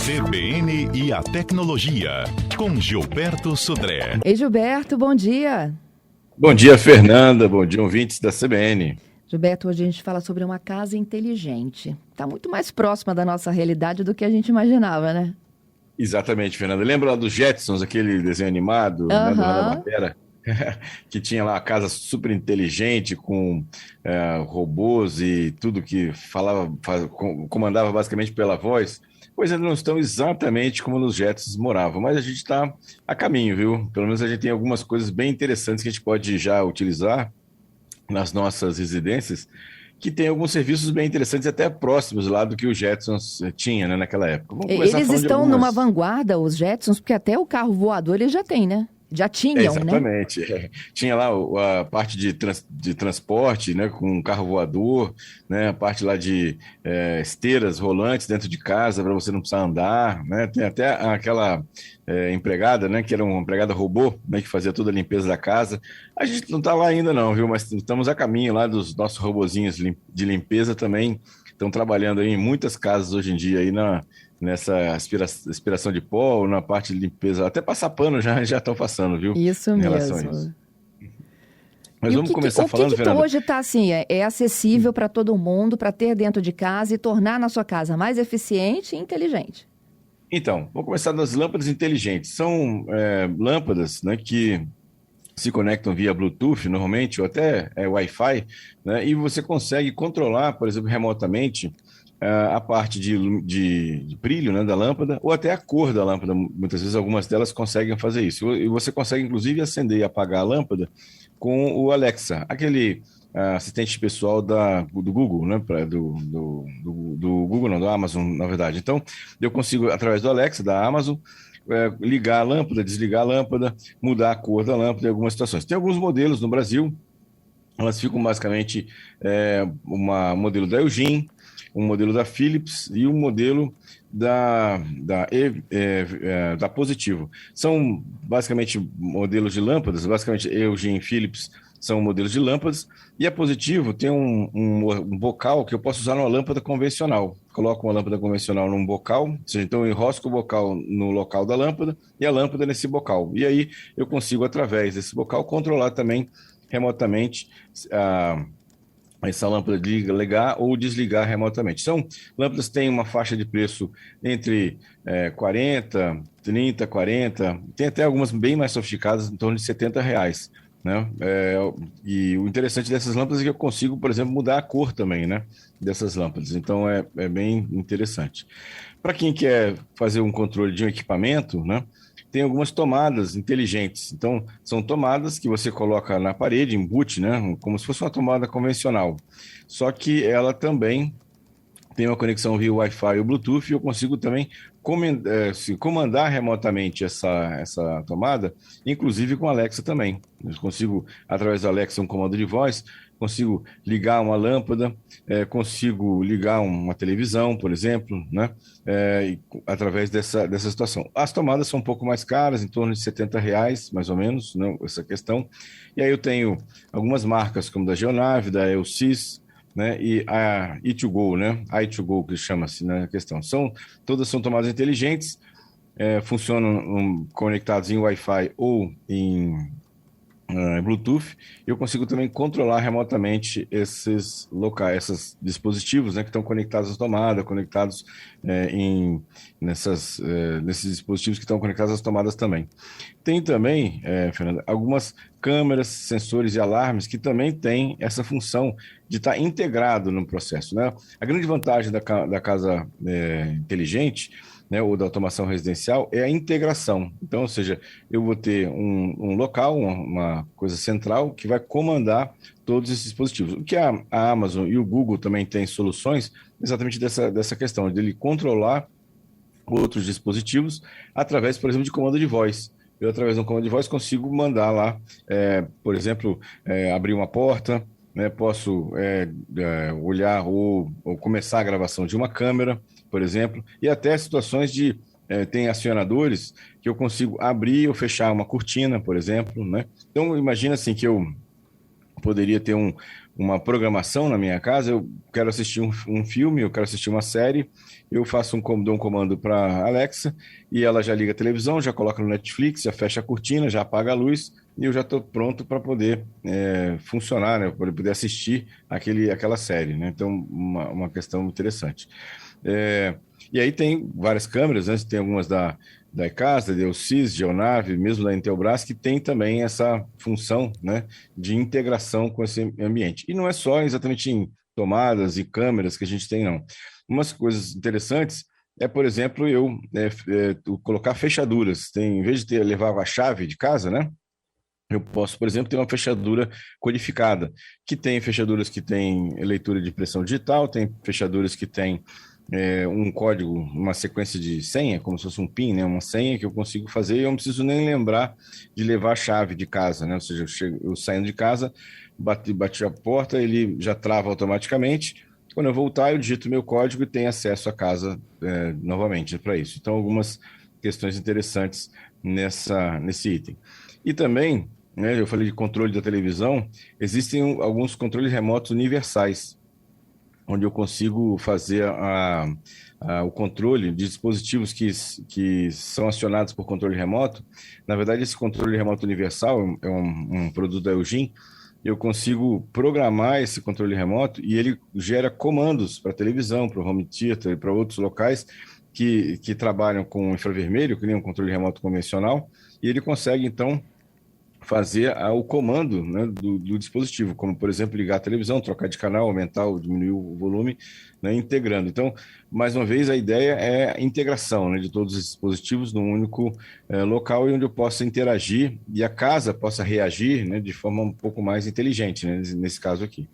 CBN e a tecnologia, com Gilberto Sudré. Ei, Gilberto, bom dia. Bom dia, Fernanda. Bom dia, ouvintes da CBN. Gilberto, hoje a gente fala sobre uma casa inteligente. Está muito mais próxima da nossa realidade do que a gente imaginava, né? Exatamente, Fernanda. Lembra lá dos Jetsons, aquele desenho animado, né, do Hanna-Barbera? Que tinha lá a casa super inteligente com robôs e tudo que comandava basicamente pela voz. Pois eles não estão exatamente como nos Jetsons moravam, mas a gente está a caminho, viu? Pelo menos a gente tem algumas coisas bem interessantes que a gente pode já utilizar nas nossas residências, que tem alguns serviços bem interessantes, até próximos lá do que o Jetsons tinha, né, naquela época. Vamos começar eles falando estão numa vanguarda, os Jetsons, porque até o carro voador eles já têm, né? Já tinham, exatamente. né? Tinha lá a parte de transporte, né, com um carro voador, né, a parte lá de esteiras rolantes dentro de casa para você não precisar andar, né? Tem até aquela empregada, né, que era uma empregada robô, né, que fazia toda a limpeza da casa. A gente não está lá ainda não, viu? Mas estamos a caminho lá dos nossos robozinhos de limpeza também. Estão trabalhando aí em muitas casas hoje em dia aí nessa aspiração de pó, ou na parte de limpeza, até passar pano já estão passando, viu? Isso em mesmo. relação a isso. Mas e vamos começar falando, Fernanda. Hoje está assim, é acessível para todo mundo, para ter dentro de casa e tornar na sua casa mais eficiente e inteligente. Então, vamos começar das lâmpadas inteligentes. São lâmpadas, né, que se conectam via Bluetooth, normalmente, ou até Wi-Fi, né, e você consegue controlar, por exemplo, remotamente, a parte de brilho, né, da lâmpada, ou até a cor da lâmpada. Muitas vezes, algumas delas conseguem fazer isso. E você consegue, inclusive, acender e apagar a lâmpada com o Alexa, aquele assistente pessoal do Google, né, do Google, não, do Amazon, na verdade. Então, eu consigo, através do Alexa, da Amazon, ligar a lâmpada, desligar a lâmpada, mudar a cor da lâmpada em algumas situações. Tem alguns modelos no Brasil, elas ficam basicamente um modelo da Eugene, um modelo da Philips e um modelo da Positivo. São basicamente modelos de lâmpadas, basicamente Eugene e Philips são modelos de lâmpadas, e a Positivo tem um bocal que eu posso usar numa lâmpada convencional. Coloco uma lâmpada convencional num bocal, ou seja, então eu enrosco o bocal no local da lâmpada e a lâmpada nesse bocal. E aí eu consigo, através desse bocal, controlar também remotamente essa lâmpada ligar ou desligar remotamente. São lâmpadas que têm uma faixa de preço entre 40, 30, 40, tem até algumas bem mais sofisticadas, em torno de R$70, né? E o interessante dessas lâmpadas é que eu consigo, por exemplo, mudar a cor também, né, dessas lâmpadas. Então é bem interessante. Para quem quer fazer um controle de um equipamento, né, tem algumas tomadas inteligentes. Então, são tomadas que você coloca na parede, embute, né, como se fosse uma tomada convencional. Só que ela também tem uma conexão via Wi-Fi ou Bluetooth, e eu consigo também comandar remotamente essa tomada, inclusive com a Alexa também. Eu consigo, através da Alexa, um comando de voz, consigo ligar uma lâmpada, consigo ligar uma televisão, por exemplo, né? Através dessa situação. As tomadas são um pouco mais caras, em torno de R$70, mais ou menos, né, essa questão. E aí eu tenho algumas marcas, como da Geonave, da Elsys, né, e a E2Go, né, a E2Go que chama-se, né, a questão. Todas são tomadas inteligentes, funcionam conectados em Wi-Fi ou em Bluetooth. Eu consigo também controlar remotamente esses locais, esses dispositivos, né, que estão conectados à tomada, conectados nesses dispositivos que estão conectados às tomadas também. Tem também, Fernanda, algumas câmeras, sensores e alarmes que também têm essa função de estar integrado no processo, né? A grande vantagem da casa inteligente, né, ou da automação residencial, é a integração. Então, ou seja, eu vou ter um local, uma coisa central, que vai comandar todos esses dispositivos. O que a Amazon e o Google também têm soluções exatamente dessa questão, de ele controlar outros dispositivos através, por exemplo, de comando de voz. Eu, através de um comando de voz, consigo mandar lá, por exemplo, abrir uma porta, né, posso olhar ou começar a gravação de uma câmera, por exemplo, e até situações tem acionadores que eu consigo abrir ou fechar uma cortina, por exemplo, né? Então, imagina assim que eu poderia ter uma programação na minha casa, eu quero assistir um filme, eu quero assistir uma série, eu dou um comando para Alexa e ela já liga a televisão, já coloca no Netflix, já fecha a cortina, já apaga a luz e eu já estou pronto para poder funcionar, né? Para poder assistir aquela série, né? Então, uma questão interessante. E aí tem várias câmeras, né? Tem algumas da iCasa, da Elsys, Geonave, mesmo da Intelbras, que tem também essa função, né, de integração com esse ambiente. E não é só exatamente em tomadas e câmeras que a gente tem, não. Umas coisas interessantes por exemplo, eu colocar fechaduras. Em vez de levar a chave de casa, né? Eu posso, por exemplo, ter uma fechadura codificada, que tem fechaduras que têm leitura de impressão digital, tem fechaduras que têm um código, uma sequência de senha, como se fosse um PIN, né? Uma senha que eu consigo fazer e eu não preciso nem lembrar de levar a chave de casa, né? Ou seja, eu saindo de casa, bati a porta, ele já trava automaticamente. Quando eu voltar, eu digito meu código e tenho acesso à casa novamente para isso. Então, algumas questões interessantes nesse item. E também, né, eu falei de controle da televisão, existem alguns controles remotos universais, onde eu consigo fazer o controle de dispositivos que são acionados por controle remoto. Na verdade, esse controle remoto universal é um produto da Eugene. Eu consigo programar esse controle remoto e ele gera comandos para televisão, para o home theater e para outros locais que trabalham com infravermelho, que nem um controle remoto convencional, e ele consegue, então, fazer o comando, né, do dispositivo, como, por exemplo, ligar a televisão, trocar de canal, aumentar ou diminuir o volume, né, integrando. Então, mais uma vez, a ideia é a integração, né, de todos os dispositivos num único local e onde eu possa interagir e a casa possa reagir, né, de forma um pouco mais inteligente, né, nesse caso aqui.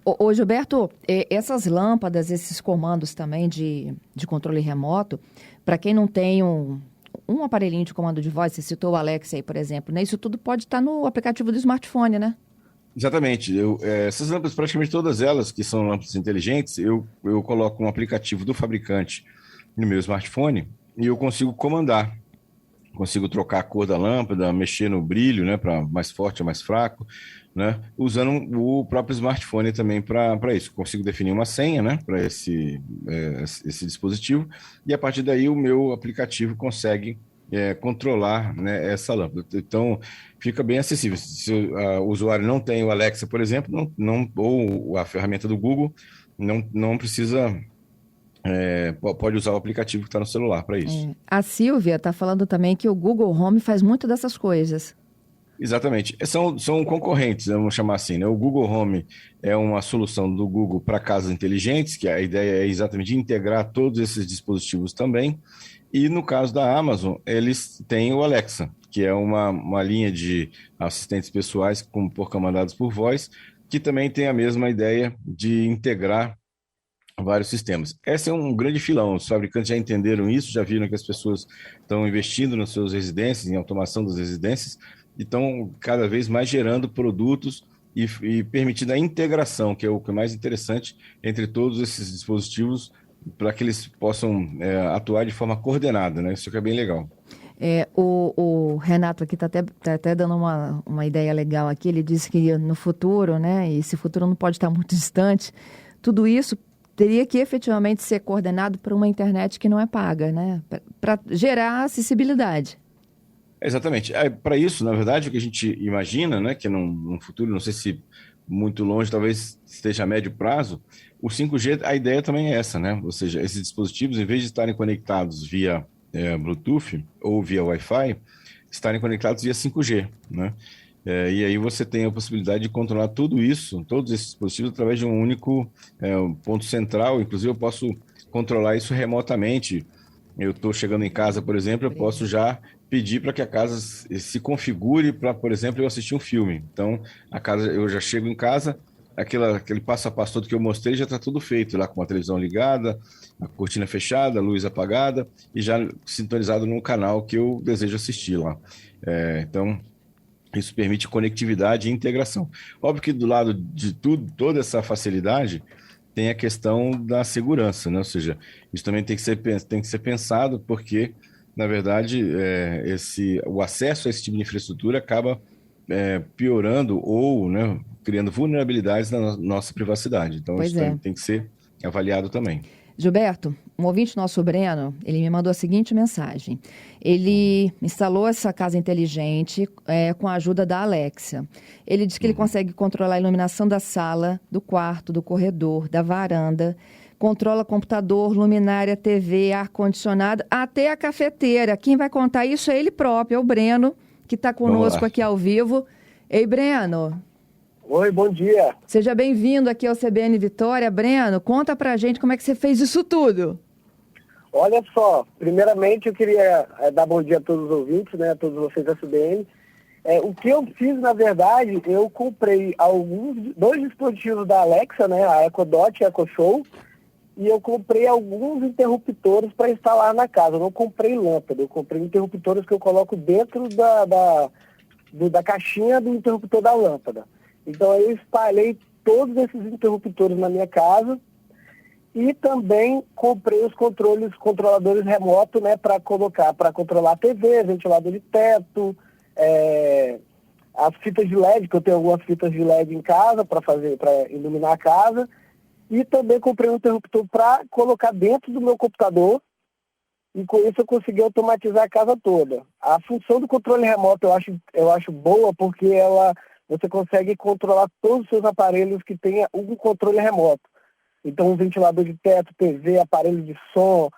Ô Gilberto, essas lâmpadas, esses comandos também de controle remoto, para quem não tem um aparelhinho de comando de voz, você citou o Alexa aí, por exemplo, né? Isso tudo pode estar no aplicativo do smartphone, né? Exatamente. Essas lâmpadas, praticamente todas elas, que são lâmpadas inteligentes, eu coloco um aplicativo do fabricante no meu smartphone e eu consigo comandar. Consigo trocar a cor da lâmpada, mexer no brilho, né, para mais forte ou mais fraco, né, usando o próprio smartphone também para isso. Consigo definir uma senha, né, para esse dispositivo e a partir daí o meu aplicativo consegue controlar, né, essa lâmpada. Então, fica bem acessível. Se o usuário não tem o Alexa, por exemplo, ou a ferramenta do Google, não precisa... pode usar o aplicativo que está no celular para isso. A Silvia está falando também que o Google Home faz muito dessas coisas. Exatamente. São concorrentes, vamos chamar assim, né? O Google Home é uma solução do Google para casas inteligentes, que a ideia é exatamente integrar todos esses dispositivos também. E no caso da Amazon, eles têm o Alexa, que é uma linha de assistentes pessoais comandados por voz, que também tem a mesma ideia de integrar vários sistemas. Esse é um grande filão. Os fabricantes já entenderam isso, já viram que as pessoas estão investindo nas suas residências, em automação das residências, e estão cada vez mais gerando produtos e permitindo a integração, que é o que é mais interessante entre todos esses dispositivos, para que eles possam atuar de forma coordenada, né? Isso que é bem legal. O Renato aqui está até dando uma ideia legal aqui. Ele disse que no futuro, né, e esse futuro não pode estar muito distante, tudo isso teria que efetivamente ser coordenado por uma internet que não é paga, né? Para gerar acessibilidade. Exatamente. Para isso, na verdade, o que a gente imagina, né, que num futuro, não sei se muito longe, talvez esteja a médio prazo, o 5G, a ideia também é essa, né? Ou seja, esses dispositivos, em vez de estarem conectados via Bluetooth ou via Wi-Fi, estarem conectados via 5G, né? E aí você tem a possibilidade de controlar tudo isso, todos esses dispositivos, através de um único ponto central. Inclusive, eu posso controlar isso remotamente. Eu estou chegando em casa, por exemplo, eu posso já pedir para que a casa se configure para, por exemplo, eu assistir um filme. Então, eu já chego em casa, aquele passo a passo todo que eu mostrei já está tudo feito, lá com a televisão ligada, a cortina fechada, a luz apagada e já sintonizado no canal que eu desejo assistir lá. Então... isso permite conectividade e integração. Óbvio que do lado de toda essa facilidade, tem a questão da segurança, né? Ou seja, isso também tem que ser pensado, porque, na verdade, o acesso a esse tipo de infraestrutura acaba piorando ou, né, criando vulnerabilidades na nossa privacidade. Então, Pois isso é. tem que ser avaliado também. Gilberto, um ouvinte nosso, Breno, ele me mandou a seguinte mensagem. Ele instalou essa casa inteligente com a ajuda da Alexa. Ele diz que ele consegue controlar a iluminação da sala, do quarto, do corredor, da varanda, controla computador, luminária, TV, ar-condicionado, até a cafeteira. Quem vai contar isso é ele próprio, é o Breno, que está conosco aqui ao vivo. Ei, Breno. Oi, bom dia. Seja bem-vindo aqui ao CBN Vitória. Breno, conta pra gente como é que você fez isso tudo. Olha só, primeiramente eu queria dar bom dia a todos os ouvintes, né, a todos vocês da CBN. O que eu fiz, na verdade, eu comprei dois dispositivos da Alexa, né, a Echo Dot e a Echo Show, e eu comprei alguns interruptores para instalar na casa. Eu não comprei lâmpada, eu comprei interruptores que eu coloco dentro da caixinha do interruptor da lâmpada. Então eu espalhei todos esses interruptores na minha casa e também comprei os controladores remotos, né, para controlar a TV, ventilador de teto, as fitas de LED, que eu tenho algumas fitas de LED em casa para iluminar a casa, e também comprei um interruptor para colocar dentro do meu computador, e com isso eu consegui automatizar a casa toda. A função do controle remoto eu acho boa porque você consegue controlar todos os seus aparelhos que tenha um controle remoto. Então, um ventilador de teto, TV, aparelho de som,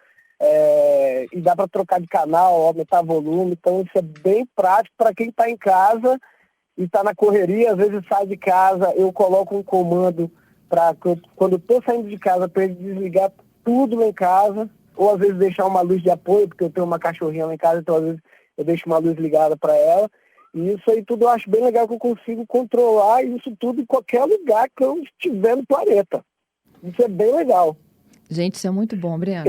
e dá para trocar de canal, aumentar volume. Então, isso é bem prático para quem está em casa e está na correria. Às vezes sai de casa, eu coloco um comando para, quando eu estou saindo de casa, para ele desligar tudo lá em casa, ou às vezes deixar uma luz de apoio, porque eu tenho uma cachorrinha lá em casa, então às vezes eu deixo uma luz ligada para ela. E isso aí tudo eu acho bem legal, que eu consigo controlar isso tudo em qualquer lugar que eu estiver no planeta. Isso é bem legal. Gente, isso é muito bom, Breno.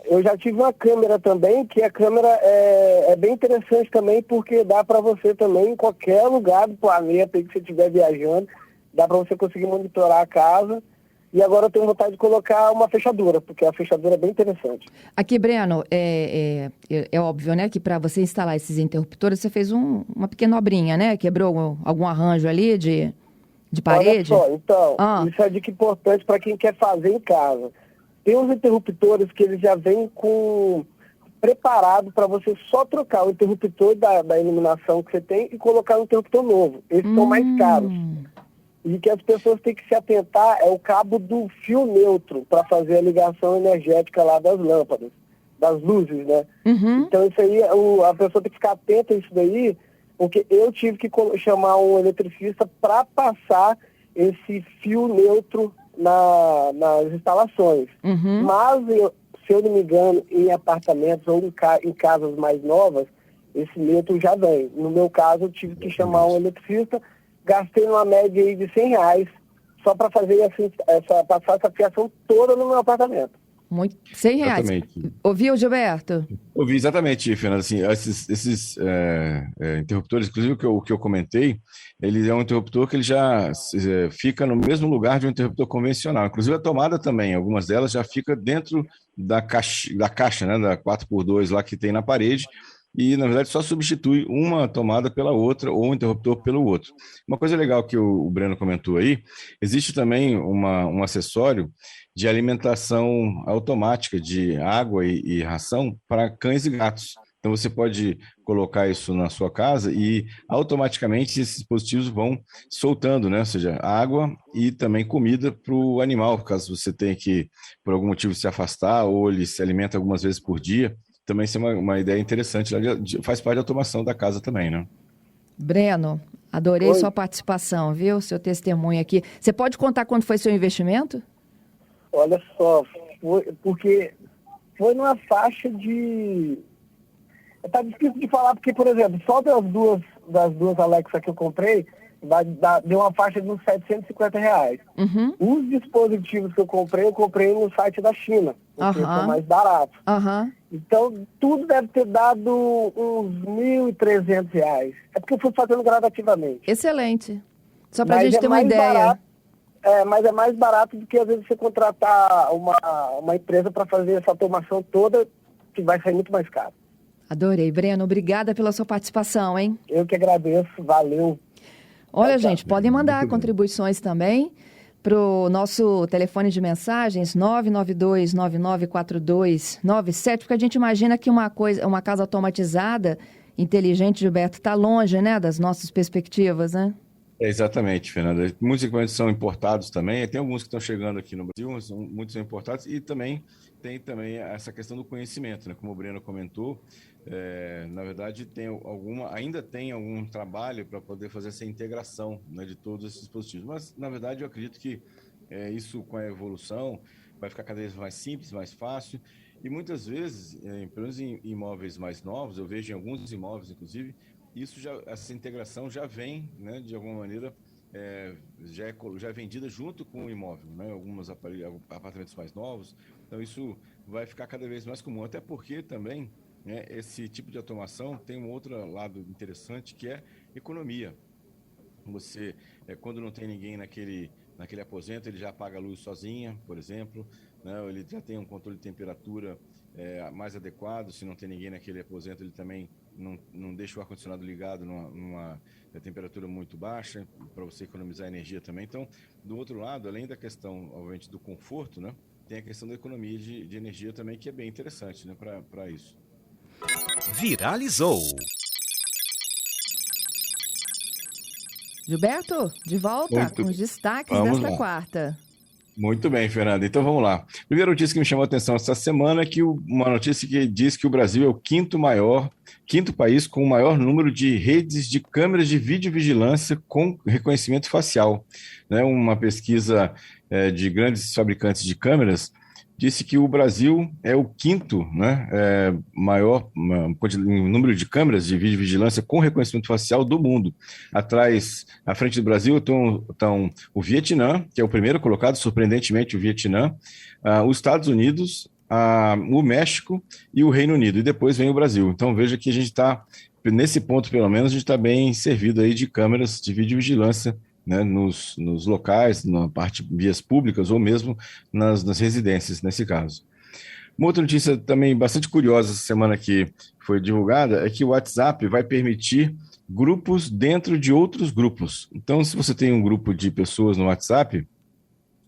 Eu já tive uma câmera também, que a câmera é bem interessante também, porque dá para você também, em qualquer lugar do planeta que você estiver viajando, dá para você conseguir monitorar a casa. E agora eu tenho vontade de colocar uma fechadura, porque a fechadura é bem interessante. Aqui, Breno, é óbvio, né, que para você instalar esses interruptores, você fez uma pequena obrinha, né? Quebrou algum arranjo ali de parede? Olha só, então, isso é dica importante para quem quer fazer em casa. Tem uns interruptores que eles já vêm preparado para você só trocar o interruptor da iluminação que você tem e colocar um interruptor novo. Esses são mais caros. E que as pessoas têm que se atentar é o cabo do fio neutro para fazer a ligação energética lá das lâmpadas, das luzes, né? Então isso aí, a pessoa tem que ficar atenta a isso daí, porque eu tive que chamar um eletricista para passar esse fio neutro nas instalações. Mas, se eu não me engano, em apartamentos ou em casas mais novas, esse neutro já vem. No meu caso, eu tive que chamar um eletricista. Gastei uma média aí de R$100 só para fazer passar essa fiação toda no meu apartamento. Muito. R$100. Exatamente. Ouviu, Gilberto? Ouvi exatamente, Fernanda. Assim, esses interruptores, inclusive o que eu comentei, ele é um interruptor que ele já fica no mesmo lugar de um interruptor convencional. Inclusive a tomada também, algumas delas já fica dentro da caixa, né, da 4x2 lá que tem na parede. E, na verdade, só substitui uma tomada pela outra ou um interruptor pelo outro. Uma coisa legal que o Breno comentou aí, existe também um acessório de alimentação automática de água e ração para cães e gatos. Então, você pode colocar isso na sua casa e automaticamente esses dispositivos vão soltando, né? Ou seja, água e também comida para o animal, caso você tenha que, por algum motivo, se afastar ou ele se alimenta algumas vezes por dia. Também isso é uma ideia interessante, faz parte da automação da casa também, né? Breno, adorei sua participação, viu? Seu testemunho aqui. Você pode contar quanto foi seu investimento? Olha só, porque foi numa faixa de... Tá difícil de falar, porque, por exemplo, só das duas Alexa que eu comprei, deu uma faixa de uns R$750. Os dispositivos que eu comprei no site da China, porque são mais baratos. Então, tudo deve ter dado uns R$1.300. É porque eu fui fazendo gradativamente. Excelente. Só para a gente ter uma ideia. Mas é mais barato do que, às vezes, você contratar uma empresa para fazer essa automação toda, que vai sair muito mais caro. Adorei. Breno, obrigada pela sua participação, hein? Eu que agradeço, valeu. Olha, gente, podem mandar contribuições também para o nosso telefone de mensagens 992-994297, porque a gente imagina que uma casa automatizada, inteligente, Gilberto, está longe, né, das nossas perspectivas, né? Exatamente, Fernanda. Muitos equipamentos são importados também, tem alguns que estão chegando aqui no Brasil, muitos são importados, e também tem também essa questão do conhecimento, né? Como o Breno comentou, na verdade ainda tem algum trabalho para poder fazer essa integração, né, de todos esses dispositivos, mas na verdade eu acredito que isso com a evolução vai ficar cada vez mais simples, mais fácil, e muitas vezes, pelo menos em imóveis mais novos, eu vejo em alguns imóveis inclusive, essa integração já vem, né, de alguma maneira, já é vendida junto com o imóvel, né, alguns apartamentos mais novos, então isso vai ficar cada vez mais comum, até porque também, né, esse tipo de automação tem um outro lado interessante que é economia. Você, quando não tem ninguém naquele aposento, ele já apaga a luz sozinha, por exemplo, né, ele já tem um controle de temperatura mais adequado, se não tem ninguém naquele aposento, ele também não deixa o ar-condicionado ligado numa temperatura muito baixa, para você economizar energia também. Então, do outro lado, além da questão, obviamente, do conforto, né, tem a questão da economia de energia também, que é bem interessante, né, para isso. Viralizou. Gilberto, de volta com os destaques desta quarta. Muito bem, Fernanda. Então vamos lá. Primeira notícia que me chamou a atenção essa semana é que uma notícia que diz que o Brasil é o quinto país com o maior número de redes de câmeras de videovigilância com reconhecimento facial. Né? Uma pesquisa de grandes fabricantes de câmeras disse que o Brasil é o quinto, né, maior número de câmeras de videovigilância com reconhecimento facial do mundo. À frente do Brasil estão o Vietnã, que é o primeiro colocado, surpreendentemente o Vietnã, os Estados Unidos, o México e o Reino Unido, e depois vem o Brasil. Então veja que a gente está, nesse ponto pelo menos, a gente está bem servido aí de câmeras de videovigilância, né, nos locais, na parte vias públicas ou mesmo nas residências, nesse caso. Uma outra notícia também bastante curiosa essa semana que foi divulgada é que o WhatsApp vai permitir grupos dentro de outros grupos. Então, se você tem um grupo de pessoas no WhatsApp,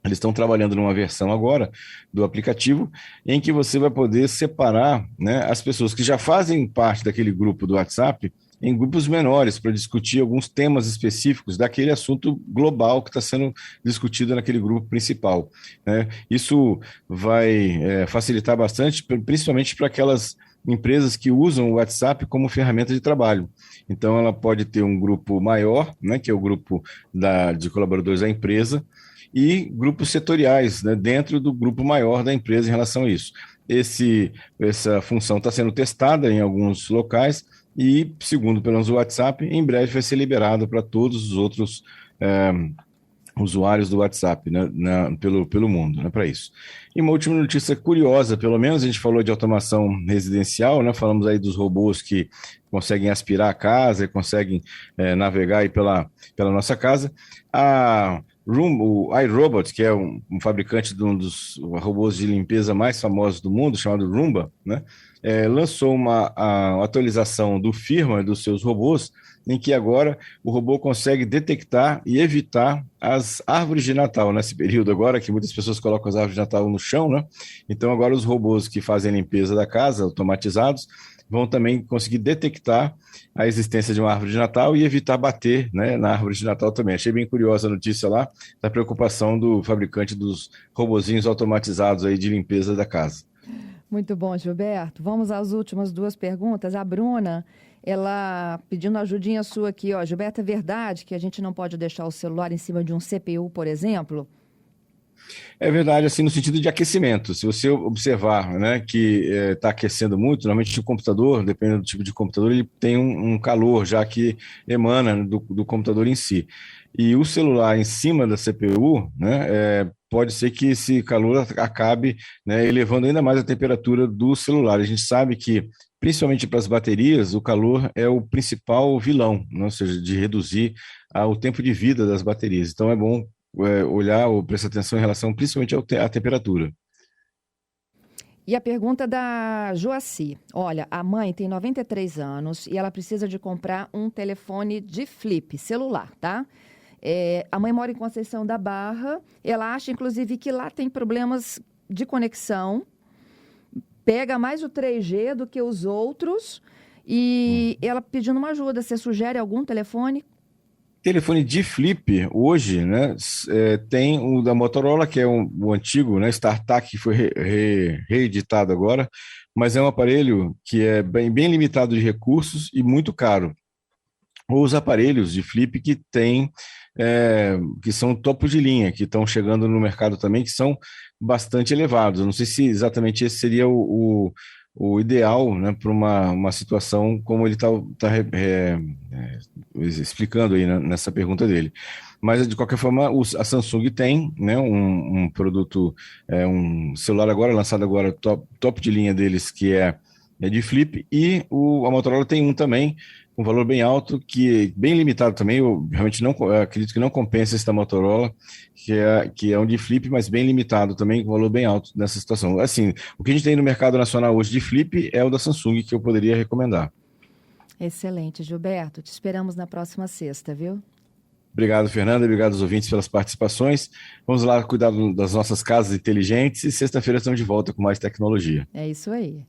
eles estão trabalhando numa versão agora do aplicativo em que você vai poder separar, né, as pessoas que já fazem parte daquele grupo do WhatsApp em grupos menores para discutir alguns temas específicos daquele assunto global que está sendo discutido naquele grupo principal, né? Isso vai facilitar bastante, principalmente para aquelas empresas que usam o WhatsApp como ferramenta de trabalho. Então, ela pode ter um grupo maior, né, que é o grupo de colaboradores da empresa, e grupos setoriais, né, dentro do grupo maior da empresa em relação a isso. Essa função está sendo testada em alguns locais e, segundo pelo menos o WhatsApp, em breve vai ser liberado para todos os outros usuários do WhatsApp, né, pelo mundo, né, para isso. E uma última notícia curiosa, pelo menos, a gente falou de automação residencial, né, falamos aí dos robôs que conseguem aspirar a casa e conseguem navegar aí pela nossa casa. O iRobot, que é um fabricante de um dos robôs de limpeza mais famosos do mundo, chamado Roomba, né, lançou a atualização do firmware dos seus robôs, em que agora o robô consegue detectar e evitar as árvores de Natal, nesse período agora, que muitas pessoas colocam as árvores de Natal no chão, né? Então agora os robôs que fazem a limpeza da casa, automatizados, vão também conseguir detectar a existência de uma árvore de Natal e evitar bater, né, na árvore de Natal também. Achei bem curiosa a notícia lá, da preocupação do fabricante dos robozinhos automatizados aí de limpeza da casa. Muito bom, Gilberto. Vamos às últimas duas perguntas. A Bruna, ela pedindo ajudinha sua aqui, ó. Gilberto, é verdade que a gente não pode deixar o celular em cima de um CPU, por exemplo? É verdade, assim, no sentido de aquecimento. Se você observar, né, que está aquecendo muito, normalmente o computador, dependendo do tipo de computador, ele tem um calor já que emana do computador em si. E o celular em cima da CPU, né, pode ser que esse calor acabe, né, elevando ainda mais a temperatura do celular. A gente sabe que, principalmente para as baterias, o calor é o principal vilão, né, ou seja, de reduzir o tempo de vida das baterias. Então é bom olhar ou prestar atenção em relação principalmente à temperatura. E a pergunta da Joaci. Olha, a mãe tem 93 anos e ela precisa de comprar um telefone de flip, celular, tá? A mãe mora em Conceição da Barra. Ela acha, inclusive, que lá tem problemas de conexão. Pega mais o 3G do que os outros. E ela pedindo uma ajuda. Você sugere algum telefone? Telefone de flip, hoje, né, tem o da Motorola, que é o antigo, né, StarTAC, que foi reeditado agora, mas é um aparelho que é bem limitado de recursos e muito caro. Ou os aparelhos de flip que são topo de linha, que estão chegando no mercado também, que são bastante elevados. Eu não sei se exatamente esse seria o ideal, né, para uma situação como ele está explicando aí, né, nessa pergunta dele. Mas, de qualquer forma, a Samsung tem, né, um produto, um celular agora, lançado agora, top de linha deles, que é de flip, e a Motorola tem um também, com um valor bem alto, que é bem limitado também. Eu realmente acredito que não compensa esse da Motorola, que é um de flip, mas bem limitado também, com valor bem alto nessa situação. Assim, o que a gente tem no mercado nacional hoje de flip é o da Samsung, que eu poderia recomendar. Excelente, Gilberto. Te esperamos na próxima sexta, viu? Obrigado, Fernanda. Obrigado aos ouvintes pelas participações. Vamos lá cuidar das nossas casas inteligentes e sexta-feira estamos de volta com mais tecnologia. É isso aí.